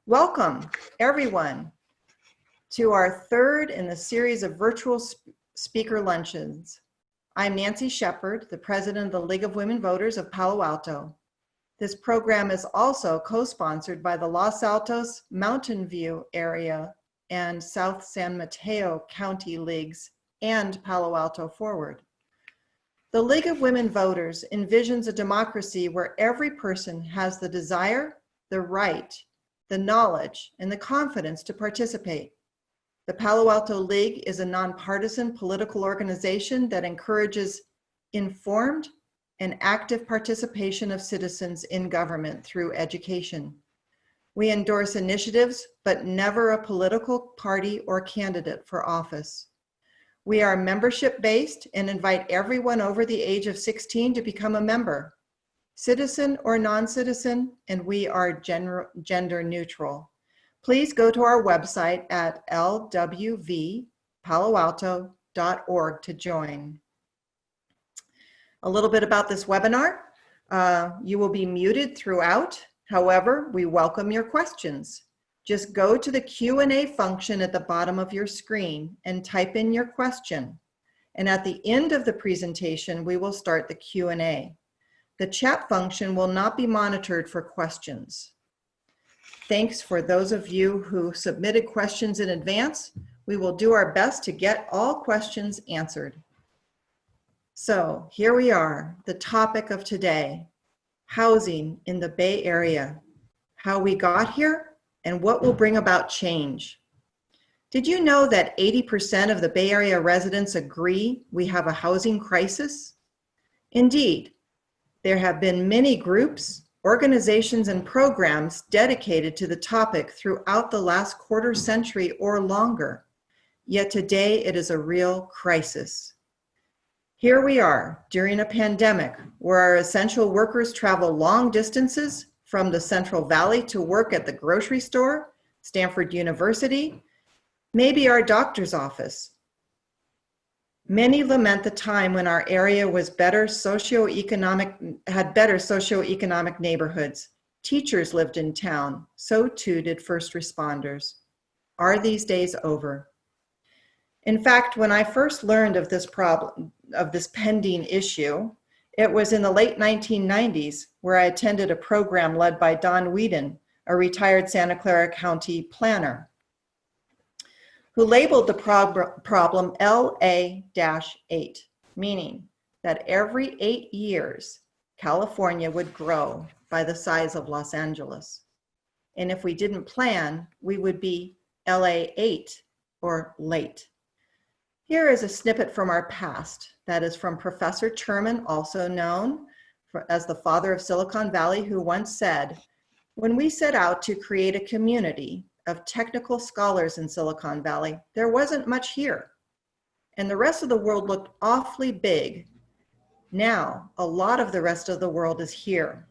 Welcome, everyone, to our third in the series of virtual speaker luncheons. I'm Nancy Shepard, the president of the League of Women Voters of Palo Alto. This program is also co-sponsored by the Los Altos, Mountain View area, and South San Mateo County Leagues and Palo Alto Forward. The League of Women Voters envisions a democracy where every person has the desire, the right, the knowledge, and the confidence to participate. The Palo Alto League is a nonpartisan political organization that encourages informed and active participation of citizens in government through education. We endorse initiatives, but never a political party or candidate for office. We are membership-based and invite everyone over the age of 16 to become a member, citizen or non-citizen, and we are gender neutral. Please go to our website at lwvpaloalto.org to join. A little bit about this webinar. You will be muted throughout. However, we welcome your questions. Just go to the Q&A function at the bottom of your screen and type in your question. And at the end of the presentation, we will start the Q&A. The chat function will not be monitored for questions. Thanks for those of you who submitted questions in advance. We will do our best to get all questions answered. So here we are, the topic of today, housing in the Bay Area, how we got here and what will bring about change. Did you know that 80% of the Bay Area residents agree we have a housing crisis? Indeed. There have been many groups, organizations, and programs dedicated to the topic throughout the last quarter century or longer. Yet today it is a real crisis. Here we are during a pandemic where our essential workers travel long distances from the Central Valley to work at the grocery store, Stanford University, maybe our doctor's office. Many lament the time when our area was had better socioeconomic neighborhoods. Teachers lived in town, so too did first responders. Are these days over? In fact, when I first learned of this problem, of this pending issue, it was in the late 1990s where I attended a program led by Don Whedon, a retired Santa Clara County planner, who labeled the problem LA-8, meaning that every 8 years, California would grow by the size of Los Angeles. And if we didn't plan, we would be LA-8 or late. Here is a snippet from our past that is from Professor Terman, also known as the father of Silicon Valley, who once said, "When we set out to create a community of technical scholars in Silicon Valley, there wasn't much here. And the rest of the world looked awfully big. Now, a lot of the rest of the world is here."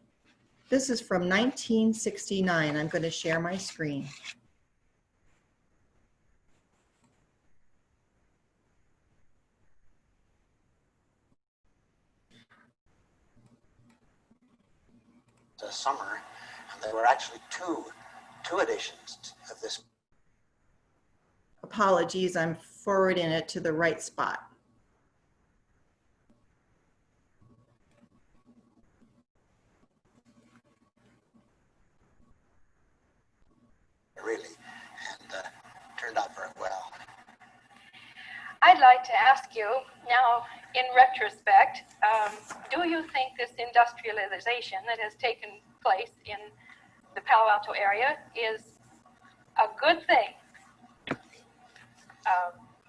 This is from 1969. I'm going to share my screen. Summer, and there were actually two editions of this. Apologies, I'm forwarding it to the right spot. Really, and turned out very well. I'd like to ask you now, in retrospect, do you think this industrialization that has taken place in the Palo Alto area is a good thing?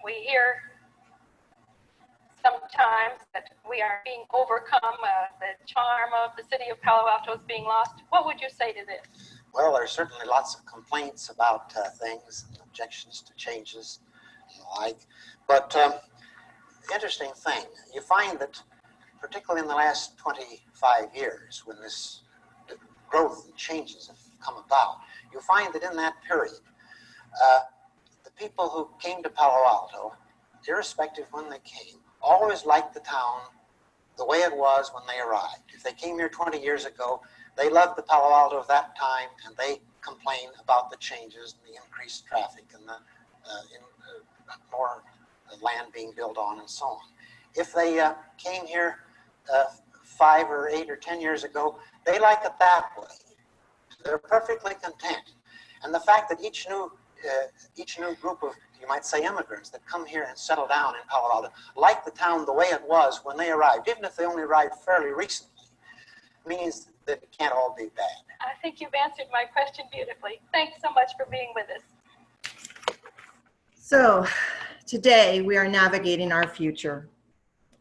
We hear sometimes that we are being overcome, the charm of the city of Palo Alto is being lost. What would you say to this? Well, there's certainly lots of complaints about things, and objections to changes and the like. But the interesting thing, you find that particularly in the last 25 years, when this growth and changes have come about, you find that in that period, the people who came to Palo Alto, irrespective of when they came, always liked the town the way it was when they arrived. If they came here 20 years ago, they loved the Palo Alto of that time, and they complain about the changes and the increased traffic and the more land being built on and so on. If they came here 5 or 8 or 10 years ago, they like it that way. They're perfectly content. And the fact that each new group of, you might say, immigrants that come here and settle down in Palo Alto like the town the way it was when they arrived, even if they only arrived fairly recently, means that it can't all be bad. I think you've answered my question beautifully. Thanks so much for being with us. So today we are navigating our future,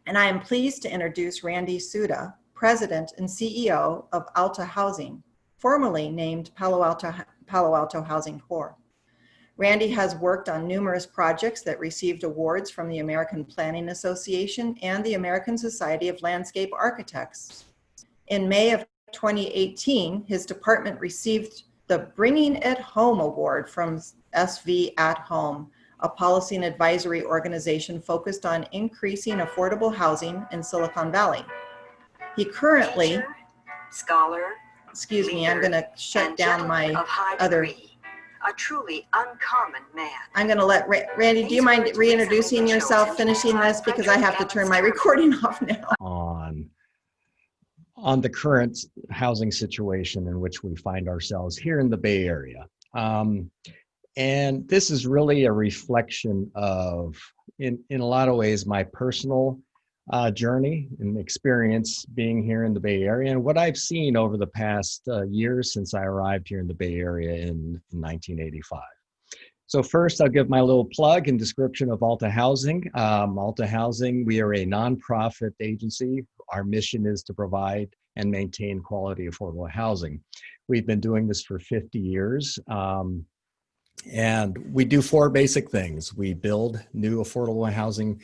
and I am pleased to introduce Randy Tsuda, President and CEO of Alta Housing, formerly named Palo Alto Housing Corp. Randy has worked on numerous projects that received awards from the American Planning Association and the American Society of Landscape Architects. In May of 2018, his department received the Bringing It Home Award from SV at Home, a policy and advisory organization focused on increasing affordable housing in Silicon Valley. He currently, teacher, scholar, excuse me, I'm leader, going to shut and down gentleman my of high other, degree, a truly uncommon man. I'm going to let, Randy, do you mind reintroducing yourself, finishing this, because I have to turn my recording off now. On the current housing situation in which we find ourselves here in the Bay Area. And this is really a reflection of, in a lot of ways, my personal journey and experience being here in the Bay Area and what I've seen over the past years since I arrived here in the Bay Area in 1985. So first, I'll give my little plug and description of Alta Housing. Alta Housing, we are a nonprofit agency. Our mission is to provide and maintain quality affordable housing. We've been doing this for 50 years. And we do 4 basic things. We build new affordable housing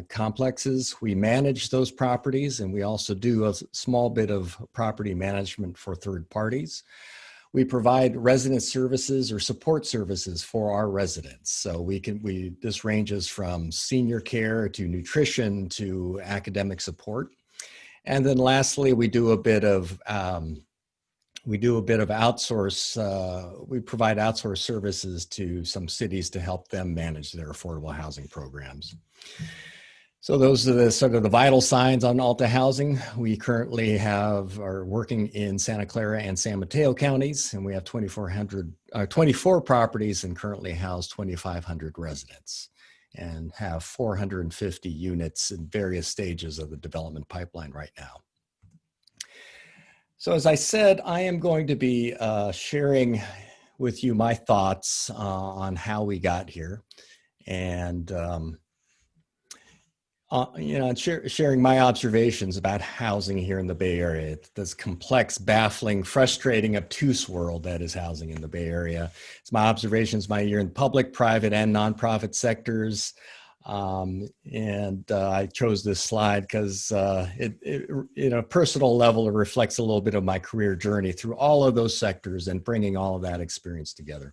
complexes. We manage those properties, and we also do a small bit of property management for third parties. We provide resident services or support services for our residents. So this ranges from senior care to nutrition to academic support. And then lastly, we do a bit of outsource, we provide outsource services to some cities to help them manage their affordable housing programs. So those are the sort of the vital signs on Alta Housing. We currently are working in Santa Clara and San Mateo counties, and we have 24 properties and currently house 2,500 residents and have 450 units in various stages of the development pipeline right now. So as I said, I am going to be sharing with you my thoughts on how we got here, and sharing my observations about housing here in the Bay Area. It's this complex, baffling, frustrating, obtuse world that is housing in the Bay Area. It's my observations my year in public, private, and nonprofit sectors. I chose this slide because in a personal level, it reflects a little bit of my career journey through all of those sectors and bringing all of that experience together.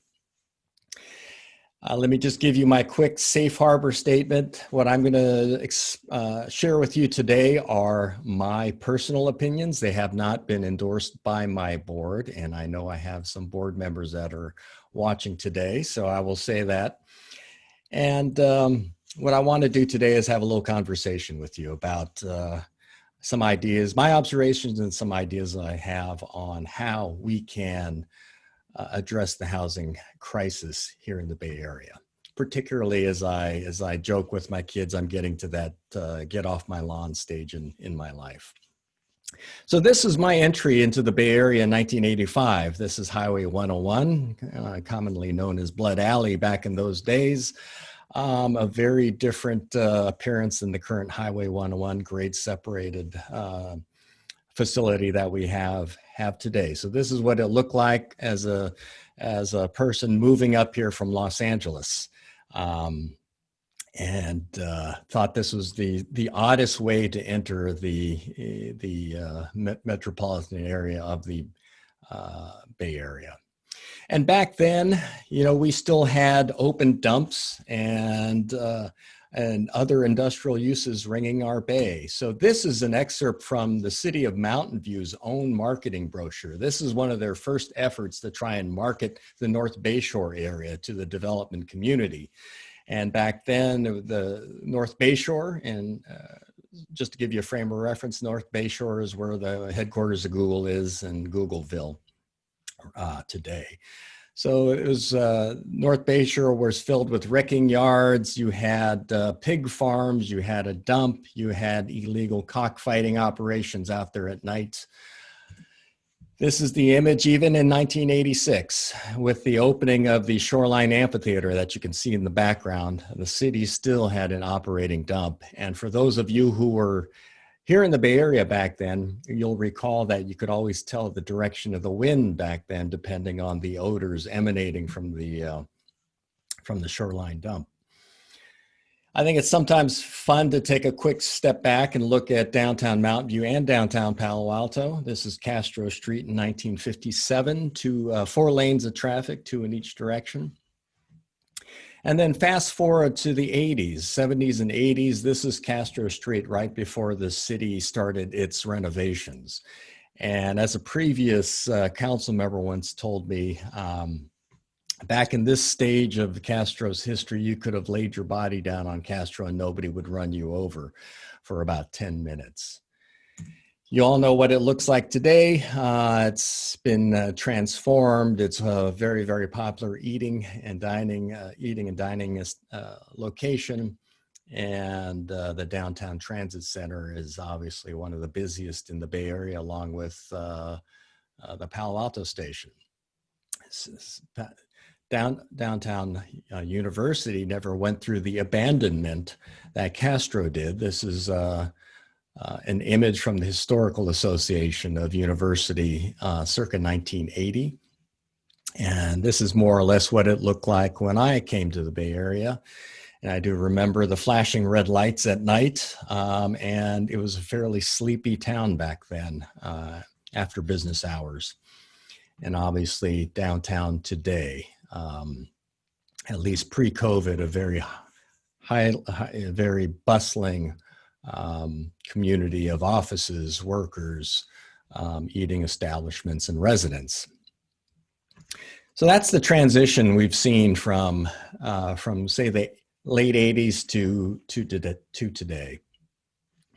Let me just give you my quick safe harbor statement. What I'm going to share with you today are my personal opinions. They have not been endorsed by my board, and I know I have some board members that are watching today, so I will say that. And what I want to do today is have a little conversation with you about some ideas, my observations, and some ideas that I have on how we can address the housing crisis here in the Bay Area. Particularly as I joke with my kids, I'm getting to that get off my lawn stage in my life. So this is my entry into the Bay Area in 1985. This is Highway 101, commonly known as Blood Alley back in those days. A very different appearance than the current Highway 101 grade separated facility that we have today. So this is what it looked like as a person moving up here from Los Angeles, and thought this was the oddest way to enter the metropolitan area of the Bay Area. And back then, we still had open dumps and and other industrial uses ringing our bay. So this is an excerpt from the City of Mountain View's own marketing brochure. This is one of their first efforts to try and market the North Bayshore area to the development community. And back then, the North Bayshore, and just to give you a frame of reference, North Bayshore is where the headquarters of Google is in Googleville today. So it was North Bayshore was filled with wrecking yards. You had pig farms, you had a dump, you had illegal cockfighting operations out there at night. This is the image even in 1986 with the opening of the Shoreline Amphitheater that you can see in the background. The city still had an operating dump. And for those of you who were here in the Bay Area back then, you'll recall that you could always tell the direction of the wind back then, depending on the odors emanating from the shoreline dump. I think it's sometimes fun to take a quick step back and look at downtown Mountain View and downtown Palo Alto. This is Castro Street in 1957, 4 lanes of traffic, 2 in each direction. And then fast forward to the 80s, 70s and 80s, this is Castro Street right before the city started its renovations. And as a previous council member once told me, back in this stage of Castro's history, you could have laid your body down on Castro and nobody would run you over for about 10 minutes. You all know what it looks like today. It's been transformed. It's a very, very popular eating and dining location. And the downtown transit center is obviously one of the busiest in the Bay Area, along with the Palo Alto station. Downtown University never went through the abandonment that Castro did. This is an image from the Historical Association of University circa 1980. And this is more or less what it looked like when I came to the Bay Area. And I do remember the flashing red lights at night. And it was a fairly sleepy town back then after business hours. And obviously downtown today, at least pre-COVID, a very bustling community of offices, workers, eating establishments, and residents. So that's the transition we've seen from say the late 80s to today.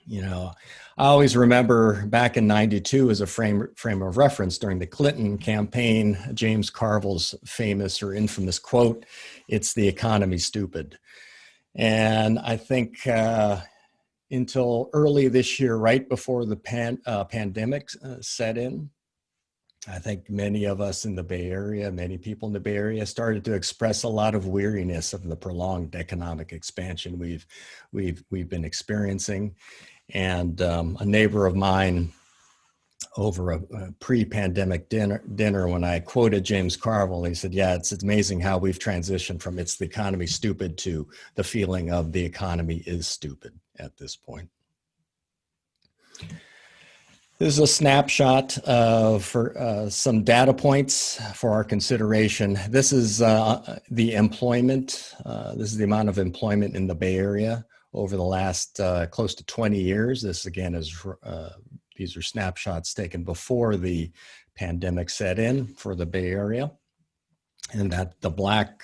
You know, I always remember back in '92 as a frame of reference during the Clinton campaign, James Carville's famous or infamous quote, "It's the economy, stupid." And I think until early this year, right before the pandemic set in, I think many of us in the Bay Area, many people in the Bay Area started to express a lot of weariness of the prolonged economic expansion we've been experiencing. And a neighbor of mine over a pre-pandemic dinner, when I quoted James Carville, he said, "Yeah, it's amazing how we've transitioned from 'it's the economy stupid' to the feeling of the economy is stupid at this point." This is a snapshot for some data points for our consideration. This is the employment. This is the amount of employment in the Bay Area over the last close to 20 years. This again is, these are snapshots taken before the pandemic set in for the Bay Area. And that the black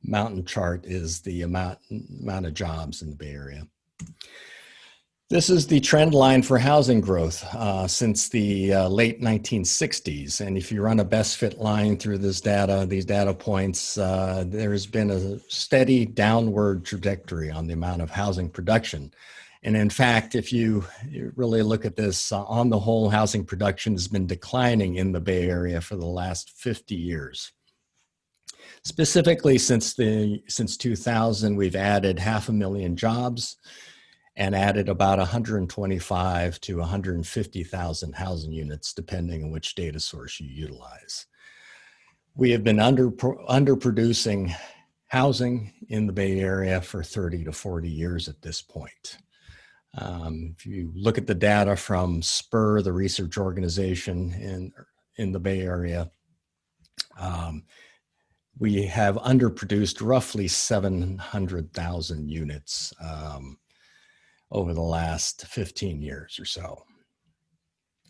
mountain chart is the amount of jobs in the Bay Area. This is the trend line for housing growth since the late 1960s. And if you run a best fit line through this data, these data points, there's been a steady downward trajectory on the amount of housing production. And in fact, if you really look at this, on the whole, housing production has been declining in the Bay Area for the last 50 years. Specifically, since 2000, we've added 500,000 jobs and added about 125 to 150,000 housing units, depending on which data source you utilize. We have been underproducing housing in the Bay Area for 30 to 40 years at this point. If you look at the data from SPUR, the research organization in the Bay Area, we have underproduced roughly 700,000 units over the last 15 years or so.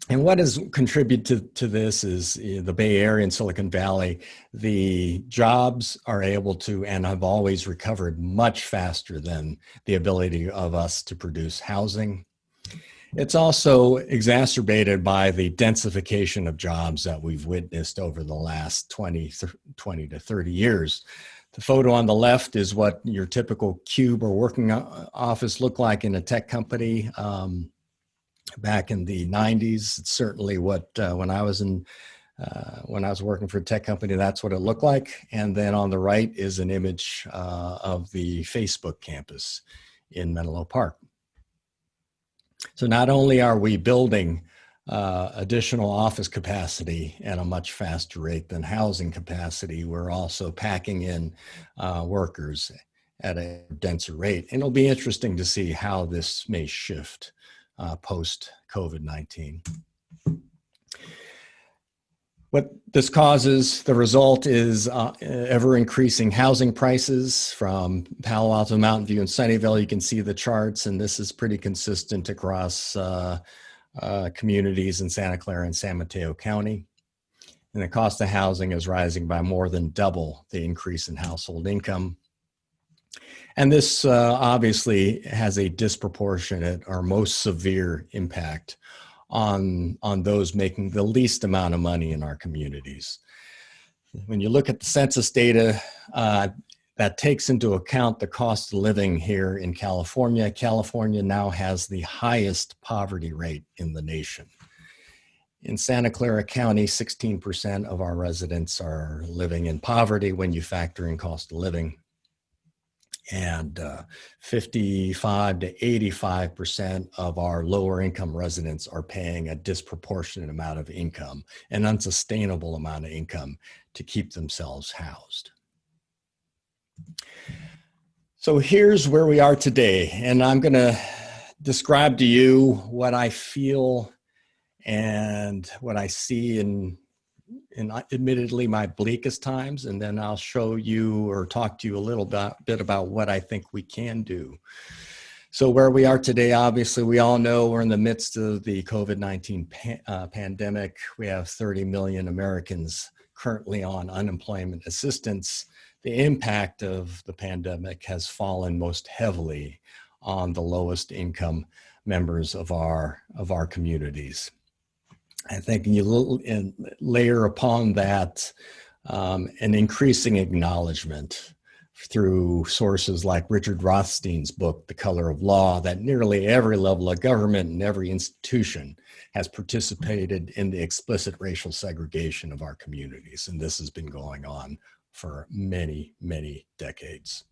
And what has contributed to this is the Bay Area and Silicon Valley. The jobs are able to and have always recovered much faster than the ability of us to produce housing. It's also exacerbated by the densification of jobs that we've witnessed over the last 20 to 30 years. The photo on the left is what your typical cube or working office looked like in a tech company. Back in the 90s, it's certainly what when I was working for a tech company, that's what it looked like. And then on the right is an image of the Facebook campus in Menlo Park. So not only are we building additional office capacity at a much faster rate than housing capacity, we're also packing in workers at a denser rate. And it'll be interesting to see how this may shift post-COVID-19. What this causes, the result is ever-increasing housing prices from Palo Alto, Mountain View, and Sunnyvale. You can see the charts, and this is pretty consistent across communities in Santa Clara and San Mateo County. And the cost of housing is rising by more than double the increase in household income. And this obviously has a disproportionate or most severe impact on those making the least amount of money in our communities. When you look at the census data, that takes into account the cost of living here in California. California now has the highest poverty rate in the nation. In Santa Clara County, 16% of our residents are living in poverty when you factor in cost of living. And 55 to 85% of our lower income residents are paying a disproportionate amount of income, an unsustainable amount of income to keep themselves housed. So here's where we are today, and I'm going to describe to you what I feel and what I see in admittedly my bleakest times, and then I'll show you or talk to you a little bit about what I think we can do. So where we are today, obviously, we all know we're in the midst of the COVID-19 pandemic. We have 30 million Americans currently on unemployment assistance. The impact of the pandemic has fallen most heavily on the lowest income members of our communities. I think you layer upon that an increasing acknowledgement through sources like Richard Rothstein's book, The Color of Law, that nearly every level of government and every institution has participated in the explicit racial segregation of our communities. And this has been going on for many, many decades.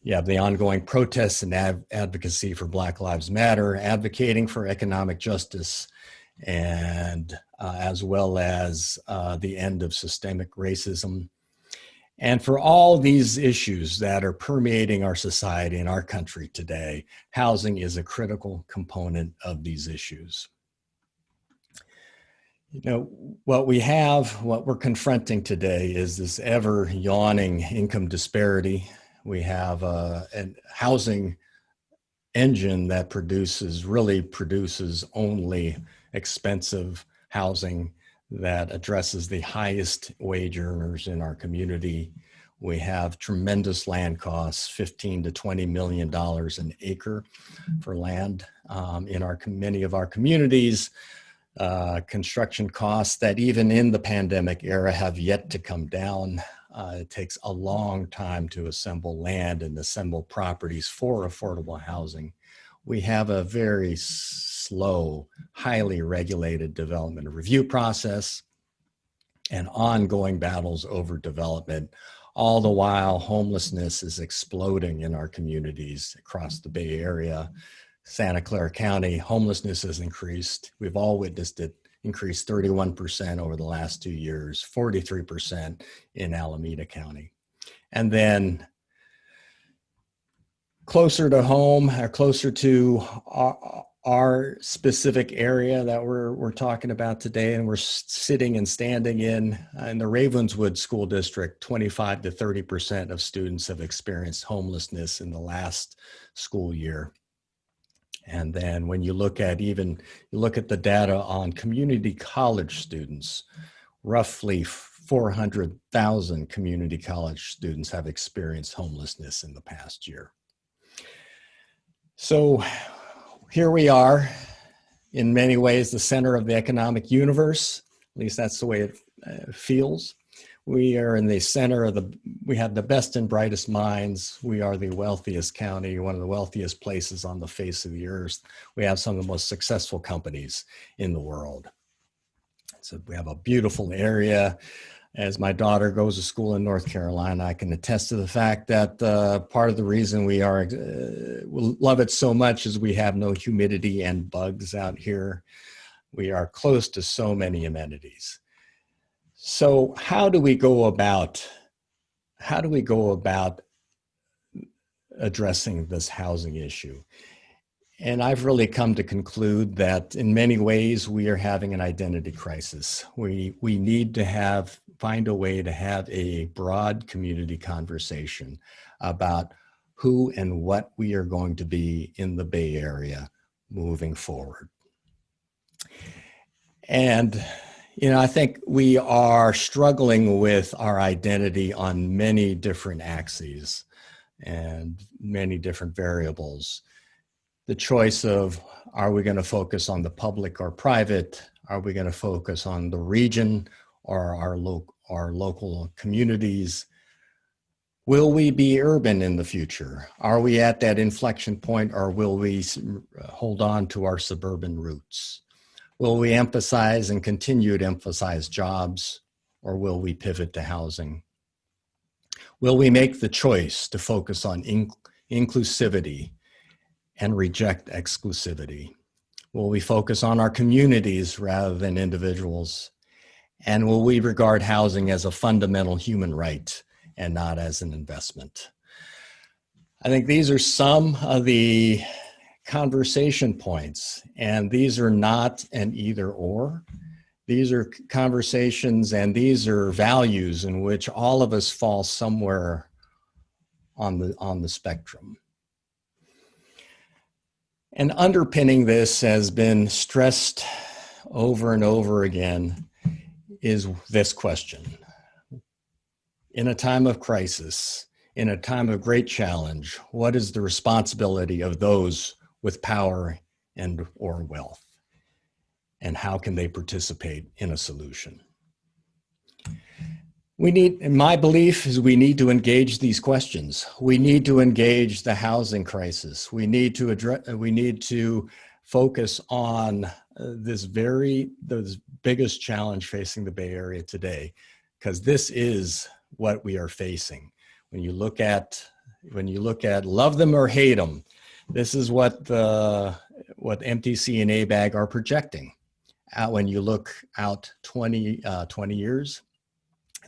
You have the ongoing protests and advocacy for Black Lives Matter, advocating for economic justice, and as well as the end of systemic racism. And for all these issues that are permeating our society and our country today, housing is a critical component of these issues. You know, what we're confronting today is this ever yawning income disparity. We have a housing engine that really produces only expensive housing that addresses the highest wage earners in our community. We have tremendous land costs, $15 to $20 million an acre for land in many of our communities. Construction costs that even in the pandemic era have yet to come down. It takes a long time to assemble land and assemble properties for affordable housing. We have a very slow, highly regulated development review process and ongoing battles over development. All the while, homelessness is exploding in our communities across the Bay Area. Santa Clara County, homelessness has increased. We've all witnessed it increase 31% over the last 2 years, 43% in Alameda County. And then closer to home, or closer to our specific area that we're talking about today, and we're sitting and standing in the Ravenswood School District, 25 to 30% of students have experienced homelessness in the last school year. And then when you look at the data on community college students, roughly 400,000 community college students have experienced homelessness in the past year. So here we are, in many ways, the center of the economic universe. At least that's the way it feels. We are in the center we have the best and brightest minds. We are the wealthiest county, one of the wealthiest places on the face of the earth. We have some of the most successful companies in the world. So we have a beautiful area. As my daughter goes to school in North Carolina, I can attest to the fact that part of the reason we love it so much is we have no humidity and bugs out here. We are close to so many amenities. So how do we go about addressing this housing issue? And I've really come to conclude that in many ways we are having an identity crisis. We need to find a way to have a broad community conversation about who and what we are going to be in the Bay Area moving forward. And I think we are struggling with our identity on many different axes and many different variables. The choice of, are we going to focus on the public or private? Are we going to focus on the region or our local communities? Will we be urban in the future? Are we at that inflection point, or will we hold on to our suburban roots? Will we emphasize and continue to emphasize jobs, or will we pivot to housing? Will we make the choice to focus on inclusivity and reject exclusivity? Will we focus on our communities rather than individuals? And will we regard housing as a fundamental human right and not as an investment? I think these are some of the conversation points, and these are not an either or. These are conversations and these are values in which all of us fall somewhere on the spectrum. And underpinning this has been stressed over and over again is this question. In a time of crisis, in a time of great challenge, what is the responsibility of those with power and or wealth? And how can they participate in a solution? My belief is we need to engage these questions. We need to engage the housing crisis. We need to focus on the biggest challenge facing the Bay Area today, because this is what we are facing. When you look at love them or hate them, this is what MTC and ABAG are projecting. When you look out 20 years,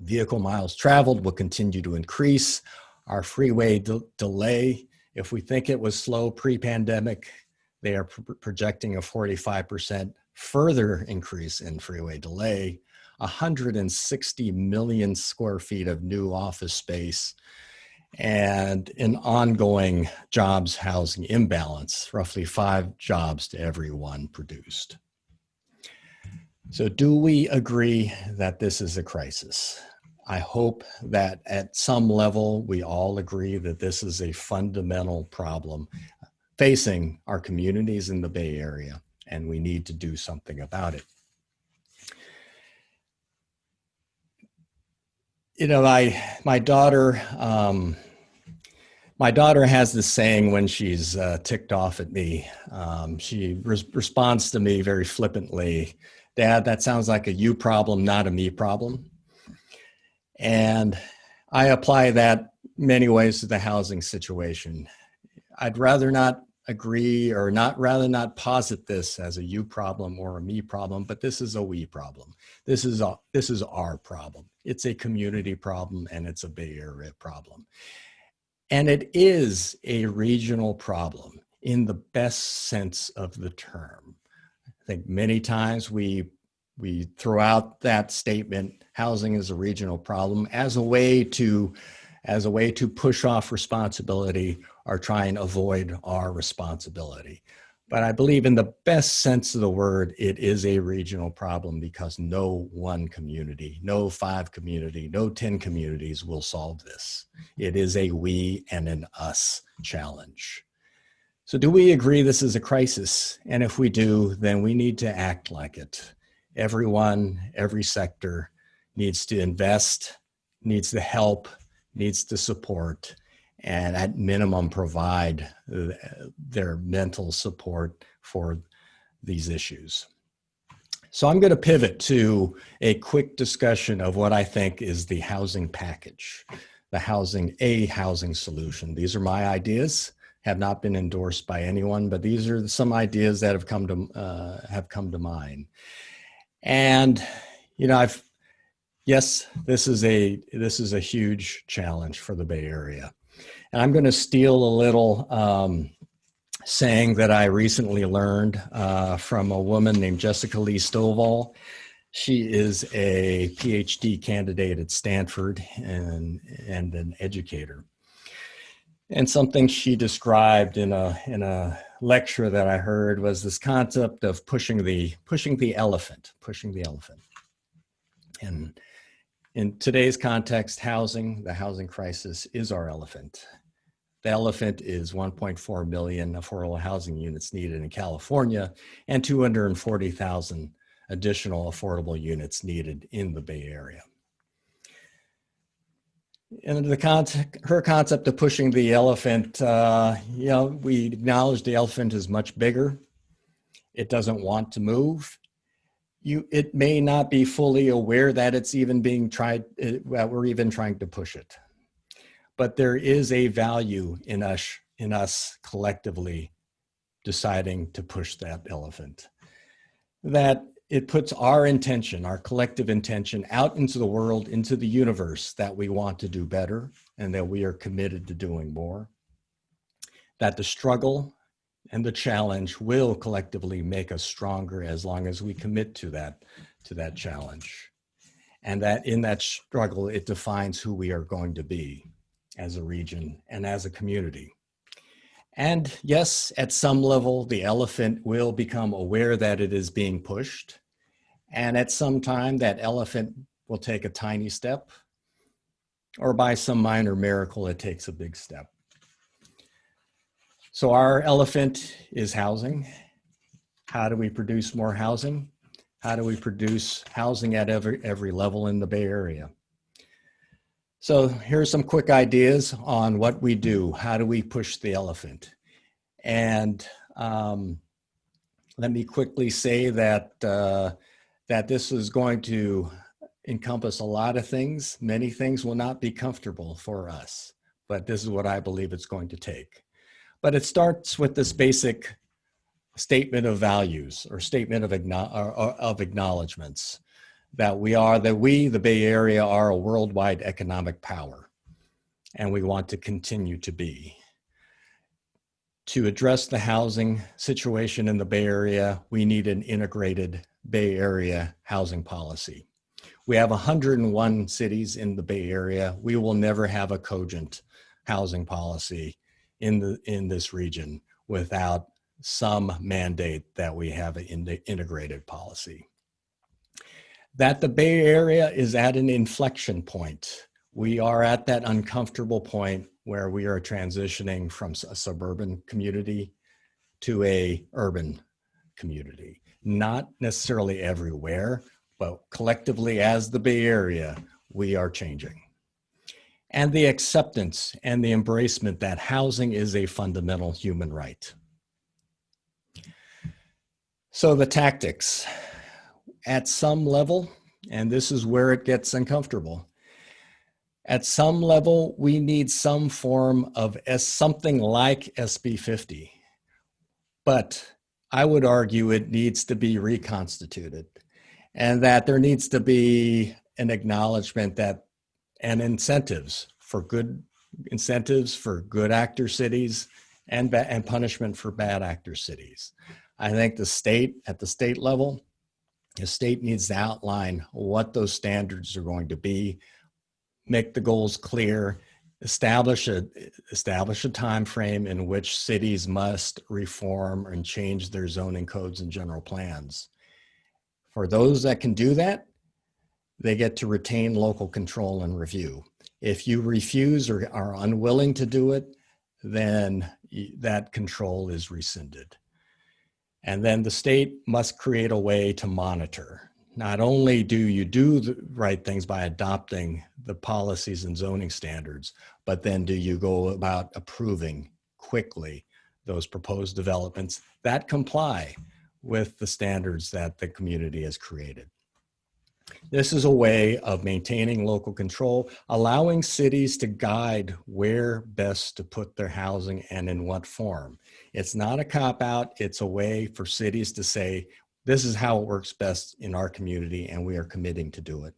vehicle miles traveled will continue to increase. Our freeway delay, if we think it was slow pre-pandemic, they are projecting a 45% further increase in freeway delay, 160 million square feet of new office space, and an ongoing jobs housing imbalance, roughly 5 jobs to every 1 produced. So do we agree that this is a crisis? I hope that at some level we all agree that this is a fundamental problem facing our communities in the Bay Area, and we need to do something about it. My daughter has this saying when she's ticked off at me. She responds to me very flippantly, "Dad, that sounds like a you problem, not a me problem." And I apply that many ways to the housing situation. I'd rather not agree or rather not posit this as a you problem or a me problem, but this is a we problem. This is our problem. It's a community problem and it's a Bay Area problem. And it is a regional problem. in the best sense of the term. I think many times we throw out that statement, housing is a regional problem, as a way to push off responsibility or try and avoid our responsibility. But I believe in the best sense of the word, it is a regional problem because no one community, no 5 community, no 10 communities will solve this. It is a we and an us challenge. So do we agree this is a crisis? And if we do, then we need to act like it. Everyone, every sector needs to invest, needs to help, needs to support, and at minimum provide their mental support for these issues. So I'm going to pivot to a quick discussion of what I think is the housing package, a housing solution. These are my ideas, have not been endorsed by anyone, but these are some ideas that have come to mind. And yes, this is a huge challenge for the Bay Area. And I'm going to steal a little saying that I recently learned from a woman named Jessica Lee Stovall. She is a PhD candidate at Stanford and an educator. And something she described in a lecture that I heard was this concept of pushing the elephant. And in today's context, the housing crisis is our elephant. The elephant is 1.4 million affordable housing units needed in California and 240,000 additional affordable units needed in the Bay Area. And her concept of pushing the elephant, we acknowledge the elephant is much bigger. It doesn't want to move. It may not be fully aware that it's even being tried, that we're even trying to push it. But there is a value in us collectively deciding to push that elephant. That it puts our intention, our collective intention out into the world, into the universe, that we want to do better and that we are committed to doing more. That the struggle and the challenge will collectively make us stronger as long as we commit to that challenge. And that in that struggle, it defines who we are going to be as a region and as a community. And yes, at some level, the elephant will become aware that it is being pushed. And at some time, that elephant will take a tiny step, or by some minor miracle, it takes a big step. So our elephant is housing. How do we produce more housing? How do we produce housing at every level in the Bay Area? So here's some quick ideas on what we do. How do we push the elephant? And let me quickly say that this is going to encompass a lot of things. Many things will not be comfortable for us, but this is what I believe it's going to take. But it starts with this basic statement of values or statement of acknowledgements that we, the Bay Area, are a worldwide economic power, and we want to continue to be. To address the housing situation in the Bay Area, we need an integrated Bay Area housing policy. We have 101 cities in the Bay Area. We will never have a cogent housing policy in this region without some mandate that we have an integrated policy. That the Bay Area is at an inflection point. We are at that uncomfortable point where we are transitioning from a suburban community to a urban community. Not necessarily everywhere, but collectively as the Bay Area, we are changing. And the acceptance and the embracement that housing is a fundamental human right. So the tactics, at some level, and this is where it gets uncomfortable, at some level, we need some form of something like SB 50. But I would argue it needs to be reconstituted, and that there needs to be an acknowledgement that and incentives for good actor cities and punishment for bad actor cities. I think at the state level, the state needs to outline what those standards are going to be, make the goals clear, establish a time frame in which cities must reform and change their zoning codes and general plans. For those that can do that, they get to retain local control and review. If you refuse or are unwilling to do it, then that control is rescinded. And then the state must create a way to monitor. Not only do you do the right things by adopting the policies and zoning standards, but then do you go about approving quickly those proposed developments that comply with the standards that the community has created. This is a way of maintaining local control, allowing cities to guide where best to put their housing and in what form. It's not a cop-out, it's a way for cities to say, this is how it works best in our community, and we are committing to do it.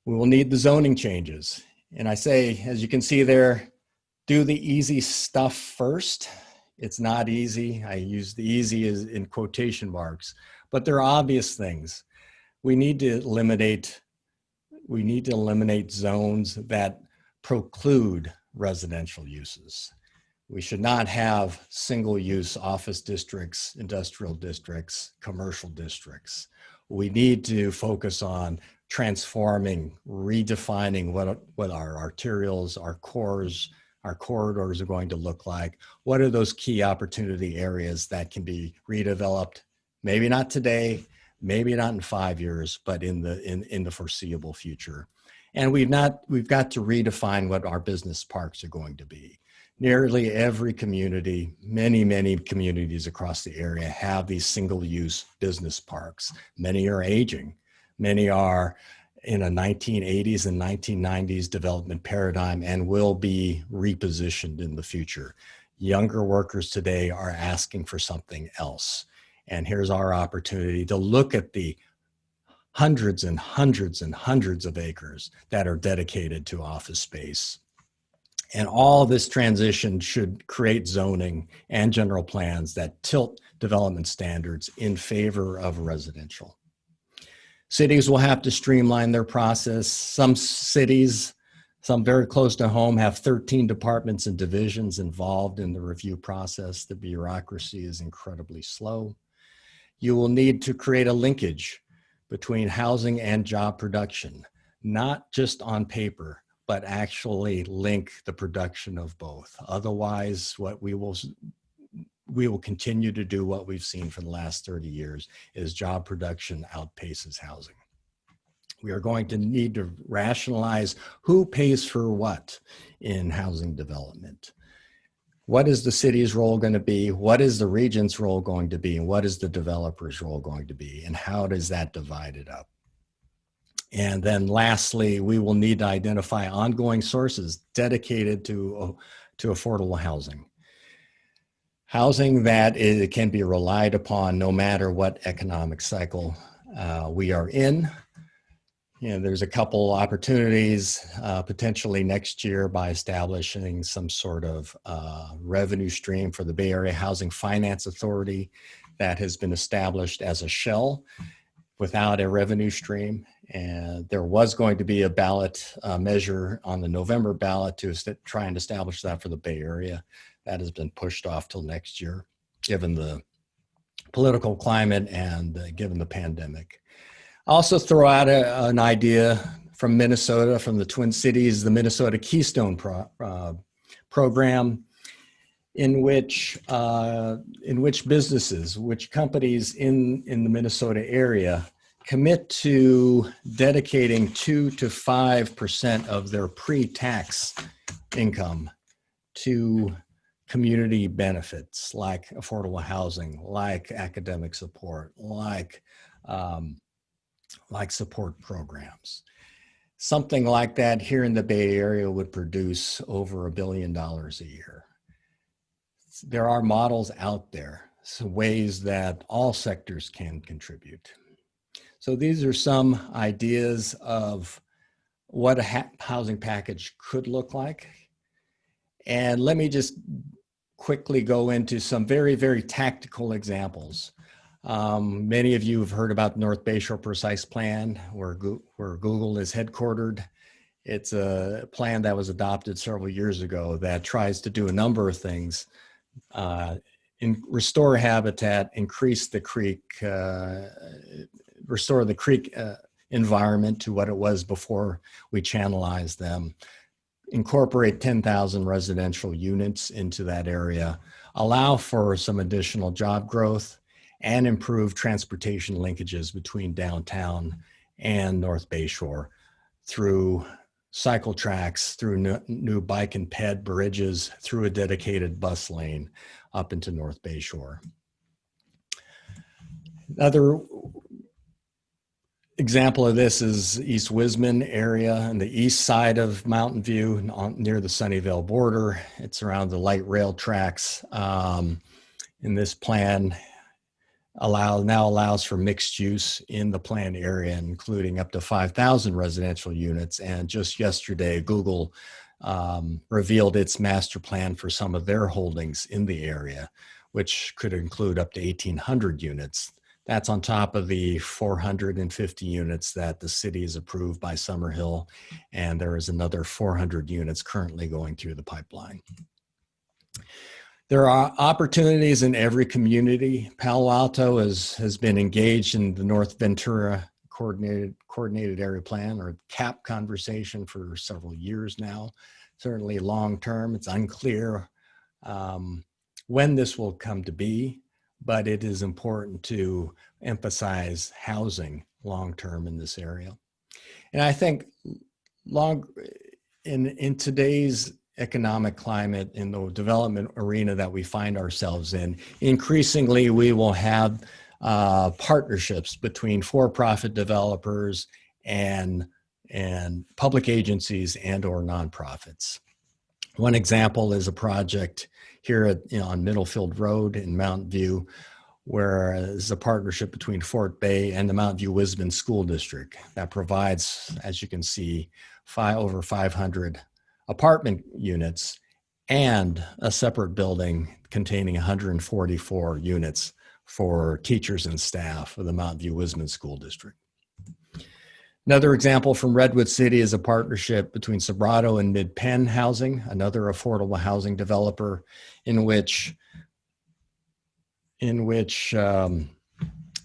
We will need the zoning changes. And I say, as you can see there, do the easy stuff first. It's not easy. I use the easy as in quotation marks, but there are obvious things. We need to eliminate zones that preclude residential uses. We should not have single-use office districts, industrial districts, commercial districts. We need to focus on transforming, redefining what our arterials, our cores, our corridors are going to look like. What are those key opportunity areas that can be redeveloped? Maybe not today, maybe not in 5 years, but in the foreseeable future. And we've got to redefine what our business parks are going to be. Nearly every community, many communities across the area have these single-use business parks. Many are aging. Many are in a 1980s and 1990s development paradigm and will be repositioned in the future. Younger workers today are asking for something else. And here's our opportunity to look at the hundreds and hundreds and hundreds of acres that are dedicated to office space. And all this transition should create zoning and general plans that tilt development standards in favor of residential. Cities will have to streamline their process. Some cities, some very close to home, have 13 departments and divisions involved in the review process. The bureaucracy is incredibly slow. You will need to create a linkage between housing and job production, not just on paper, but actually link the production of both. Otherwise, what we will continue to do what we've seen for the last 30 years is job production outpaces housing. We are going to need to rationalize who pays for what in housing development. What is the city's role going to be? What is the region's role going to be? And what is the developer's role going to be? And how does that divide up? And then lastly, we will need to identify ongoing sources dedicated to affordable housing. Housing that can be relied upon no matter what economic cycle we are in. You know, there's a couple opportunities potentially next year by establishing some sort of revenue stream for the Bay Area Housing Finance Authority that has been established as a shell without a revenue stream. And there was going to be a ballot measure on the November ballot to try and establish that for the Bay Area. That has been pushed off till next year, given the political climate and given the pandemic. Also throw out an idea from Minnesota, from the Twin Cities, the Minnesota Keystone program, in which businesses, which companies in the Minnesota area commit to dedicating 2 to 5% of their pre-tax income to community benefits like affordable housing, like academic support, like support programs. Something like that here in the Bay Area would produce over $1 billion a year. There are models out there, so ways that all sectors can contribute. So these are some ideas of what a housing package could look like. And let me just quickly go into some very, very tactical examples. Many of you have heard about North Bayshore Precise Plan, where Google is headquartered. It's a plan that was adopted several years ago that tries to do a number of things. Restore habitat, increase the creek, restore the creek environment to what it was before we channelized them, incorporate 10,000 residential units into that area, allow for some additional job growth, and improve transportation linkages between downtown and North Bayshore through cycle tracks, through new bike and ped bridges, through a dedicated bus lane up into North Bayshore. Another example of this is East Whisman area on the east side of Mountain View, near the Sunnyvale border. It's around the light rail tracks. In this plan, now allows for mixed use in the planned area, including up to 5,000 residential units. And just yesterday, Google revealed its master plan for some of their holdings in the area, which could include up to 1,800 units. That's on top of the 450 units that the city has approved by Summerhill, and there is another 400 units currently going through the pipeline. There are opportunities in every community. Palo Alto has been engaged in the North Ventura Coordinated Area Plan, or CAP conversation, for several years now. Certainly long term, it's unclear when this will come to be, but it is important to emphasize housing long term in this area. And I think in today's economic climate, in the development arena that we find ourselves in, increasingly we will have partnerships between for-profit developers and public agencies and or nonprofits. One example is a project here on Middlefield Road in Mountain View, where there's a partnership between FortBay and the Mountain View Whisman School District that provides, as you can see, over 500 apartment units and a separate building containing 144 units for teachers and staff of the Mountain View Whisman School District. Another example from Redwood City is a partnership between Sobrato and Mid-Penn Housing, another affordable housing developer, in which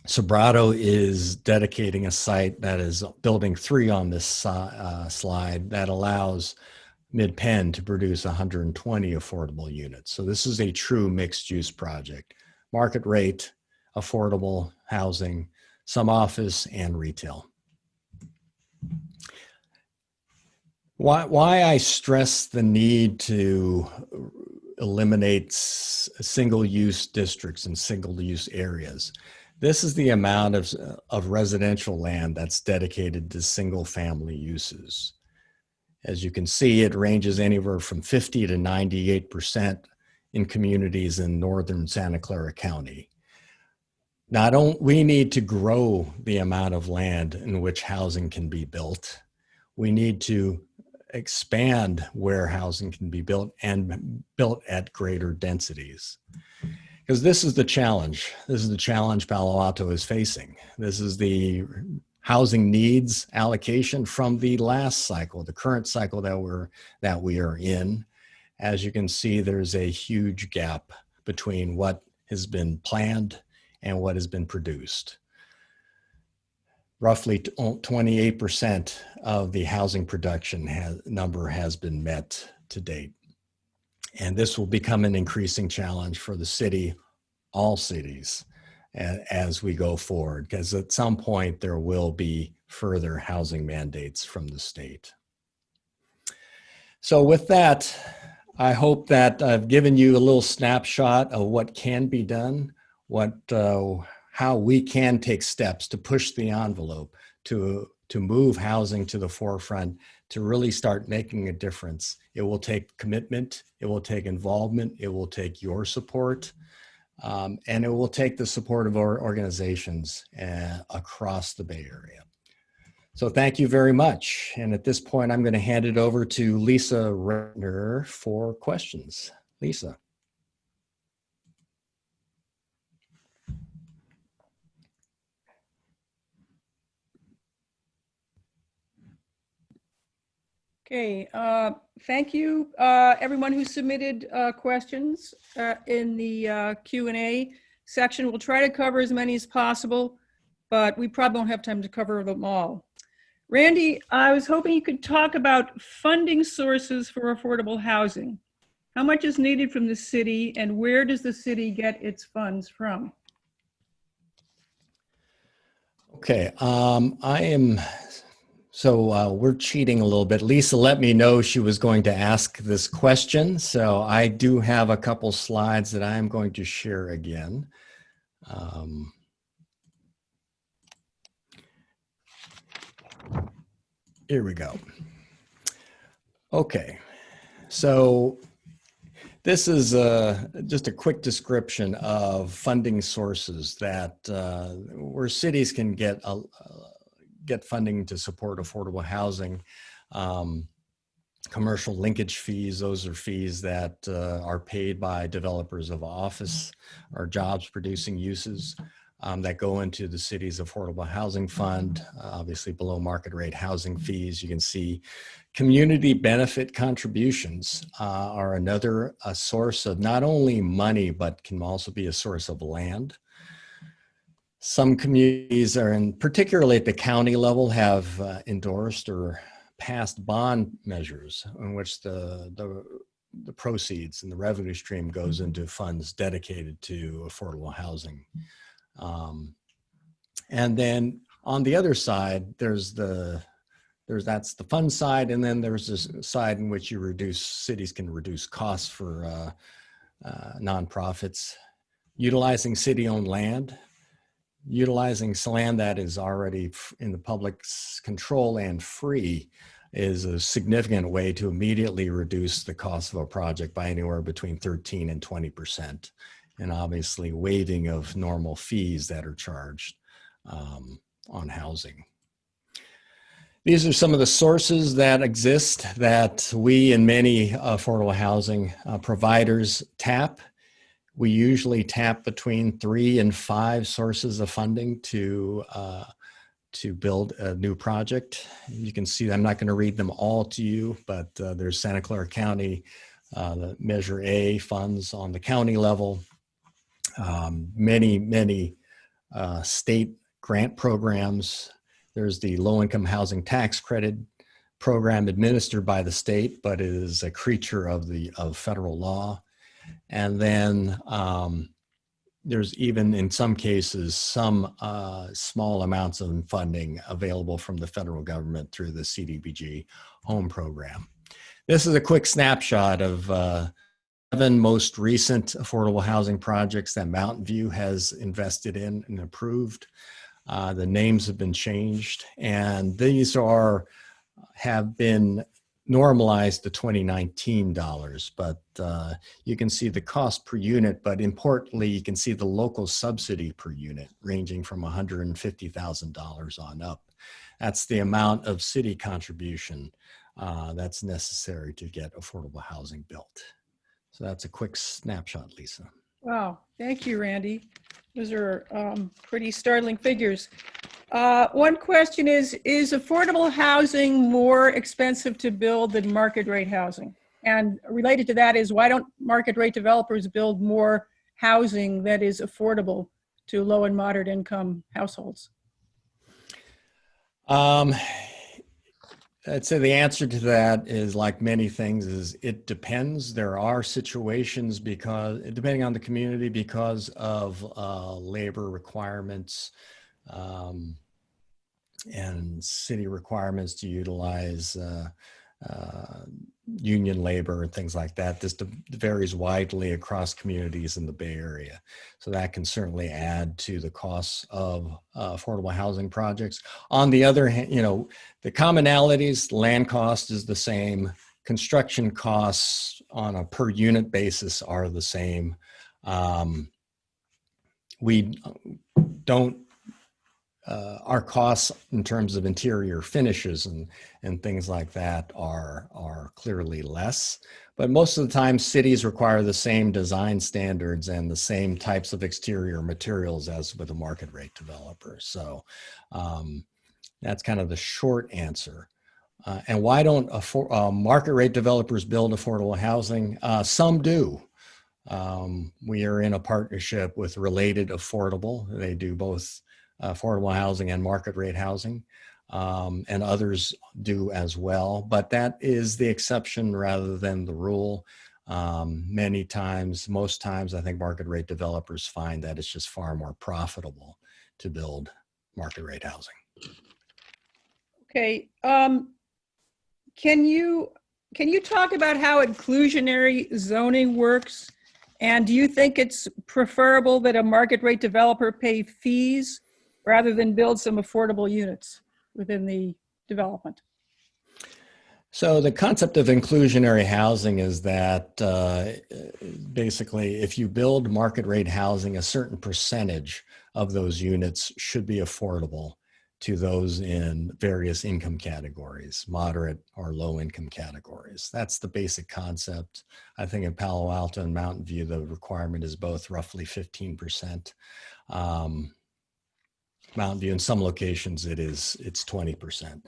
Sobrato is dedicating a site that is building 3 on this slide that allows Mid-Penn to produce 120 affordable units. So this is a true mixed-use project. Market rate, affordable housing, some office and retail. Why I stress the need to eliminate single-use districts and single-use areas. This is the amount of residential land that's dedicated to single-family uses. As you can see, it ranges anywhere from 50 to 98% in communities in northern Santa Clara County. We need to grow the amount of land in which housing can be built. We need to expand where housing can be built and built at greater densities. Because this is the challenge. This is the challenge Palo Alto is facing. This is the housing needs allocation from the last cycle, the current cycle that we are in. As you can see, there's a huge gap between what has been planned and what has been produced. Roughly 28% of the housing production number has been met to date. And this will become an increasing challenge for the city, all cities, as we go forward, because at some point there will be further housing mandates from the state. So with that, I hope that I've given you a little snapshot of what can be done, how we can take steps to push the envelope, to move housing to the forefront, to really start making a difference. It will take commitment, it will take involvement, it will take your support, and it will take the support of our organizations across the Bay Area. So thank you very much. And at this point, I'm going to hand it over to Lisa Renner for questions. Lisa. Okay, thank you, everyone who submitted questions in the Q&A section. We'll try to cover as many as possible, but we probably won't have time to cover them all. Randy, I was hoping you could talk about funding sources for affordable housing. How much is needed from the city, and where does the city get its funds from? Okay, we're cheating a little bit. Lisa let me know she was going to ask this question, so I do have a couple slides that I'm going to share again. Here we go. Okay, so this is just a quick description of funding sources that where cities can get funding to support affordable housing. Commercial linkage fees, those are fees that are paid by developers of office or jobs producing uses that go into the city's affordable housing fund. Obviously below market rate housing fees. You can see community benefit contributions are another source of not only money, but can also be a source of land. Some communities are, particularly at the county level, have endorsed or passed bond measures in which the proceeds and the revenue stream goes into funds dedicated to affordable housing. And then on the other side, that's the fund side, and then there's this side in which cities can reduce costs for nonprofits, utilizing city-owned land. Utilizing land that is already in the public's control and free is a significant way to immediately reduce the cost of a project by anywhere between 13 and 20%. And obviously waiving of normal fees that are charged on housing. These are some of the sources that exist that we and many affordable housing providers tap. We usually tap between 3 and 5 sources of funding to build a new project. You can see, I'm not going to read them all to you, but there's Santa Clara County, the Measure A funds on the county level, many state grant programs. There's the low-income housing tax credit program administered by the state, but it is a creature of federal law. And then there's even in some cases some small amounts of funding available from the federal government through the CDBG home program. This is a quick snapshot of 7 most recent affordable housing projects that Mountain View has invested in and approved. The names have been changed, and these have been normalized to 2019 dollars, but you can see the cost per unit, but importantly, you can see the local subsidy per unit ranging from $150,000 on up. That's the amount of city contribution that's necessary to get affordable housing built. So that's a quick snapshot, Lisa. Wow, thank you, Randy. Those are pretty startling figures. One question is affordable housing more expensive to build than market rate housing? And related to that is, why don't market rate developers build more housing that is affordable to low and moderate income households? I'd say the answer to that is, like many things, is it depends. There are situations, because depending on the community, because of labor requirements and city requirements to utilize union labor and things like that. This varies widely across communities in the Bay Area. So that can certainly add to the costs of affordable housing projects. On the other hand, the commonalities, land cost is the same. Construction costs on a per unit basis are the same. We don't our costs in terms of interior finishes and things like that are clearly less, but most of the time cities require the same design standards and the same types of exterior materials as with a market rate developer. So that's kind of the short answer. And why don't market rate developers build affordable housing? Some do. We are in a partnership with Related Affordable. They do both affordable housing and market rate housing, and others do as well. But that is the exception rather than the rule. Many times, most times, I think market rate developers find that it's just far more profitable to build market rate housing. Okay. Can you talk about how inclusionary zoning works? And do you think it's preferable that a market rate developer pay fees rather than build some affordable units within the development? So the concept of inclusionary housing is that basically if you build market rate housing, a certain percentage of those units should be affordable to those in various income categories, moderate or low income categories. That's the basic concept. I think in Palo Alto and Mountain View, the requirement is both roughly 15%. Mountain View, in some locations, it's 20%.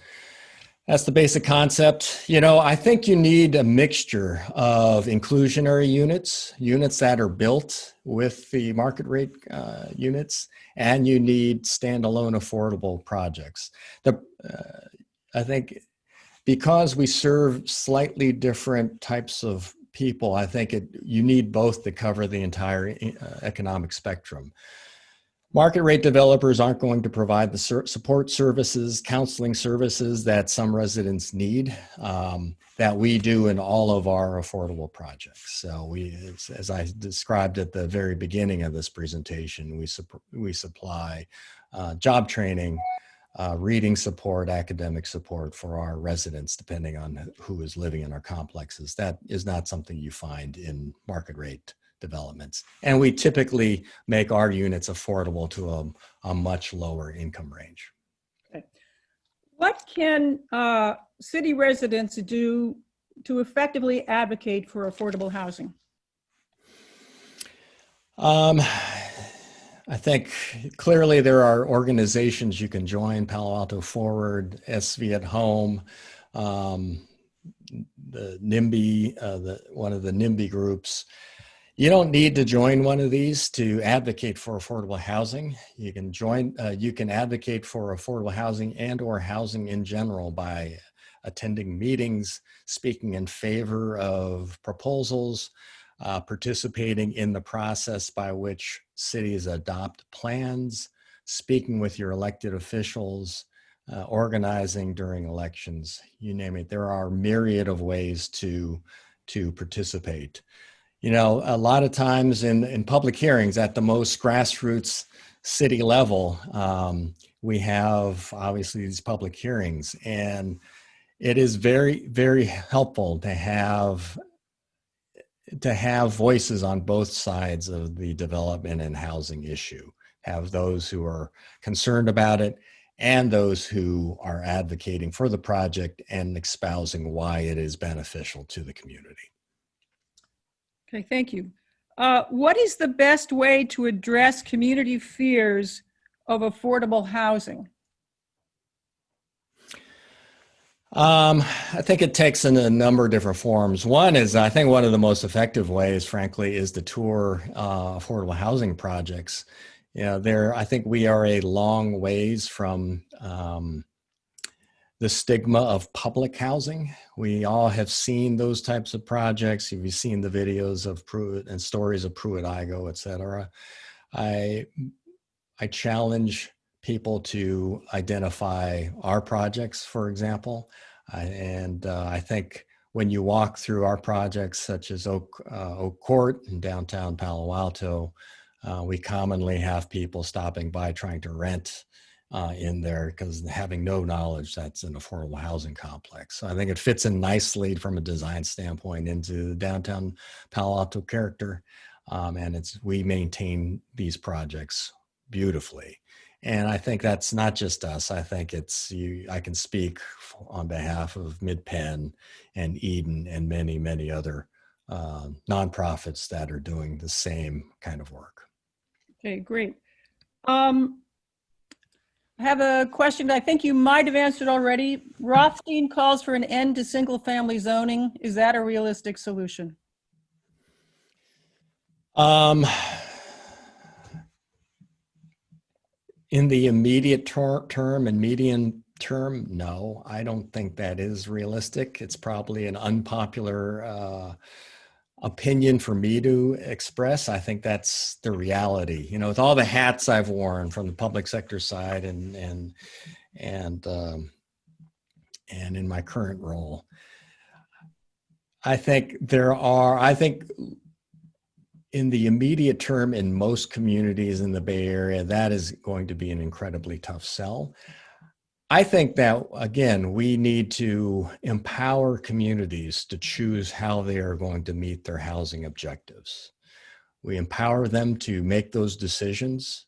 That's the basic concept. You know, I think you need a mixture of inclusionary units that are built with the market rate units, and you need standalone affordable projects. I think because we serve slightly different types of people, I think you need both to cover the entire economic spectrum. Market rate developers aren't going to provide the support services, counseling services that some residents need, that we do in all of our affordable projects. So as I described at the very beginning of this presentation, we supply job training, reading support, academic support for our residents, depending on who is living in our complexes. That is not something you find in market rate developments. And we typically make our units affordable to a much lower income range. Okay. What can city residents do to effectively advocate for affordable housing? I think clearly there are organizations you can join: Palo Alto Forward, SV at Home, the NIMBY, one of the NIMBY groups. You don't need to join one of these to advocate for affordable housing. You can advocate for affordable housing and/or housing in general by attending meetings, speaking in favor of proposals, participating in the process by which cities adopt plans, speaking with your elected officials, organizing during elections, you name it. There are a myriad of ways to participate. You know, a lot of times in public hearings at the most grassroots city level, we have obviously these public hearings, and it is very, very helpful to have voices on both sides of the development and housing issue. Have those who are concerned about it and those who are advocating for the project and espousing why it is beneficial to the community. Okay, thank you. What is the best way to address community fears of affordable housing? I think it takes in a number of different forms. One is, I think one of the most effective ways, frankly, is to tour affordable housing projects. You know, I think we are a long ways from the stigma of public housing. We all have seen those types of projects. You've seen the videos of Pruitt and stories of Pruitt-Igoe, et cetera. I challenge people to identify our projects, for example. I think when you walk through our projects, such as Oak Court in downtown Palo Alto, we commonly have people stopping by trying to rent in there because having no knowledge that's an affordable housing complex. So I think it fits in nicely from a design standpoint into the downtown Palo Alto character. And we maintain these projects beautifully. And I think that's not just us. I think I can speak on behalf of MidPenn and Eden and many, many other nonprofits that are doing the same kind of work. Okay, great. I have a question that I think you might have answered already. Rothstein calls for an end to single-family zoning. Is that a realistic solution? In the immediate term and medium term, no, I don't think that is realistic. It's probably an unpopular opinion for me to express. I think that's the reality. You know, with all the hats I've worn from the public sector side and in my current role, I think in the immediate term, in most communities in the Bay Area, that is going to be an incredibly tough sell. I think that, again, we need to empower communities to choose how they are going to meet their housing objectives. We empower them to make those decisions,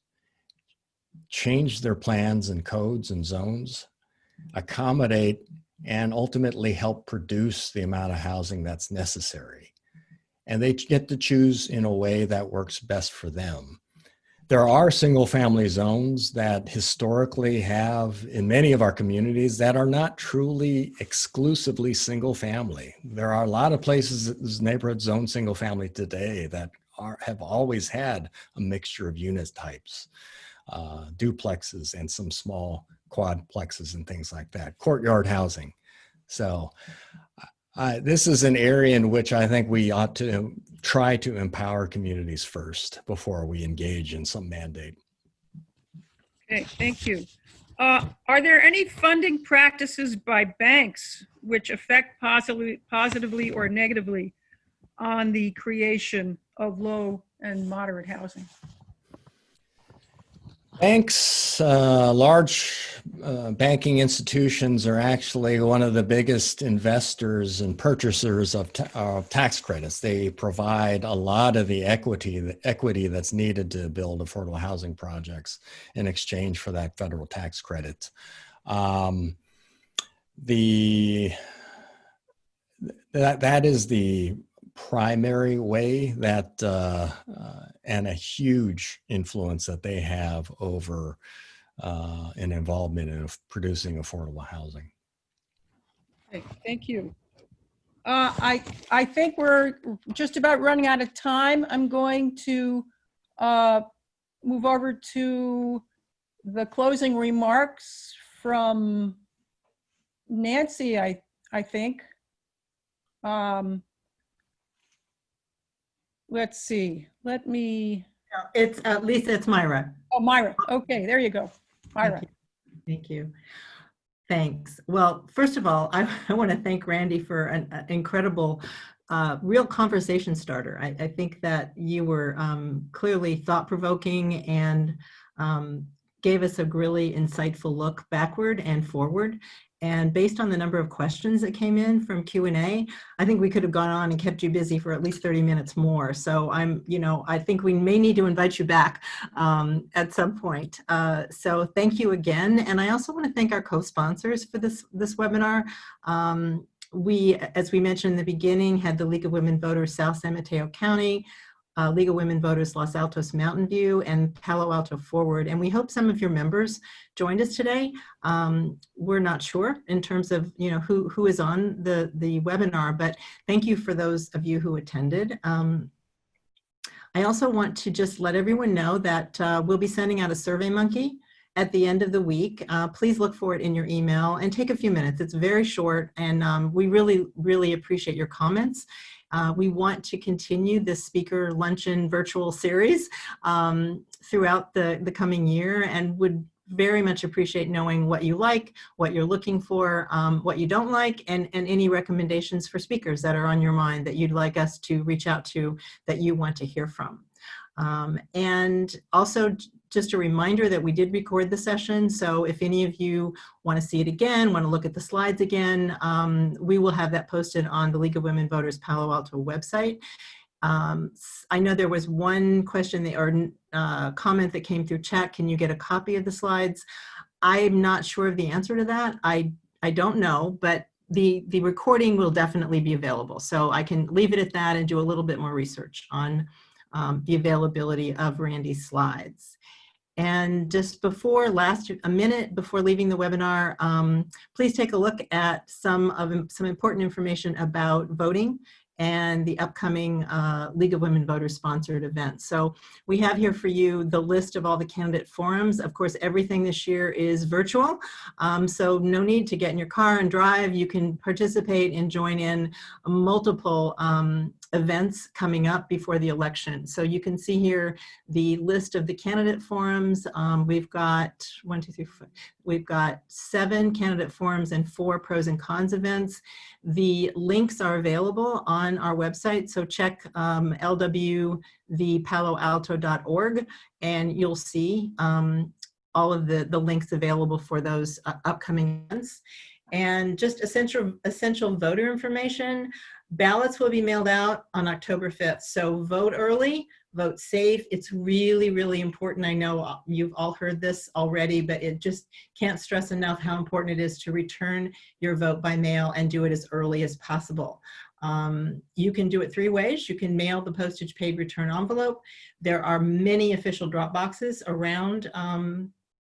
change their plans and codes and zones, accommodate, and ultimately help produce the amount of housing that's necessary. And they get to choose in a way that works best for them. There are single family zones that historically have, in many of our communities, that are not truly exclusively single family. There are a lot of places, neighborhood zone single family today that have always had a mixture of unit types, duplexes and some small quadplexes and things like that, courtyard housing. So this is an area in which I think we ought to try to empower communities first before we engage in some mandate. Okay, thank you. Are there any funding practices by banks which affect positively or negatively on the creation of low and moderate housing? Banks, large banking institutions are actually one of the biggest investors and purchasers of tax credits. They provide a lot of the equity that's needed to build affordable housing projects in exchange for that federal tax credit. That is the primary way that and a huge influence that they have over an involvement in producing affordable housing. Okay, thank you. I think we're just about running out of time. I'm going to move over to the closing remarks from Nancy, I think. Let's see. Let me. It's Lisa. It's Myra. Oh, Myra. Okay, there you go, Myra. Thank you. Thanks. Well, first of all, I want to thank Randy for an incredible, real conversation starter. I think that you were clearly thought-provoking and gave us a really insightful look backward and forward. And based on the number of questions that came in from Q&A, I think we could have gone on and kept you busy for at least 30 minutes more. So I think we may need to invite you back at some point. So thank you again. And I also want to thank our co-sponsors for this webinar. We, as we mentioned in the beginning, had the League of Women Voters South San Mateo County, League of Women Voters Los Altos Mountain View, and Palo Alto Forward. And we hope some of your members joined us today. We're not sure in terms of who is on the webinar, but thank you for those of you who attended. I also want to just let everyone know that we'll be sending out a SurveyMonkey at the end of the week. Please look for it in your email and take a few minutes. It's very short, and we really, really appreciate your comments. We want to continue this speaker luncheon virtual series throughout the coming year, and would very much appreciate knowing what you like, what you're looking for, what you don't like, and any recommendations for speakers that are on your mind that you'd like us to reach out to, that you want to hear from. And also just a reminder that we did record the session. So if any of you want to see it again, want to look at the slides again, we will have that posted on the League of Women Voters Palo Alto website. I know there was one question or comment that came through chat. Can you get a copy of the slides? I'm not sure of the answer to that. I don't know, but the recording will definitely be available. So I can leave it at that and do a little bit more research on the availability of Randy's slides. And just before a minute before leaving the webinar, please take a look at some important information about voting and the upcoming League of Women Voters sponsored events. So we have here for you the list of all the candidate forums. Of course, everything this year is virtual, so no need to get in your car and drive. You can participate and join in multiple events coming up before the election. So you can see here the list of the candidate forums. We've got 1, 2, 3, 4. We've got 7 candidate forums and 4 pros and cons events. The links are available on our website, so check lwthepaloalto.org and you'll see all of the links available for those upcoming events. And just essential voter information. Ballots will be mailed out on October 5th. So vote early, vote safe. It's really, really important. I know you've all heard this already, but it just can't stress enough how important it is to return your vote by mail and do it as early as possible. You can do it 3 ways. You can mail the postage paid return envelope. There are many official drop boxes around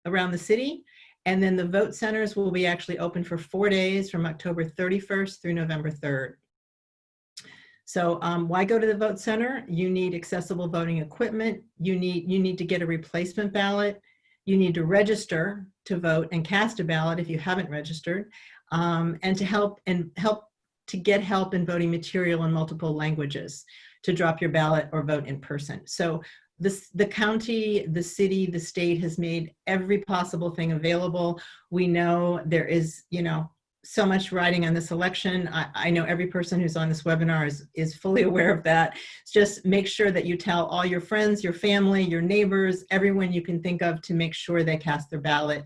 the city. And then the vote centers will be actually open for 4 days from October 31st through November 3rd. So why go to the vote center? You need accessible voting equipment. You need to get a replacement ballot. You need to register to vote and cast a ballot if you haven't registered, and to get help in voting material in multiple languages to drop your ballot or vote in person. So the county, the city, the state has made every possible thing available. We know there is, so much riding on this election. I know every person who's on this webinar is fully aware of that. Just make sure that you tell all your friends, your family, your neighbors, everyone you can think of to make sure they cast their ballot.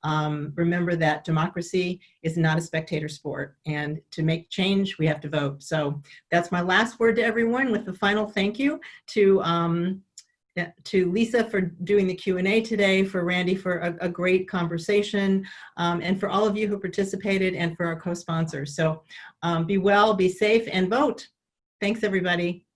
Remember that democracy is not a spectator sport, and to make change, we have to vote. So that's my last word to everyone, with the final thank you to Lisa for doing the Q&A today, for Randy for a great conversation, and for all of you who participated, and for our co-sponsors. So be well, be safe, and vote. Thanks, everybody.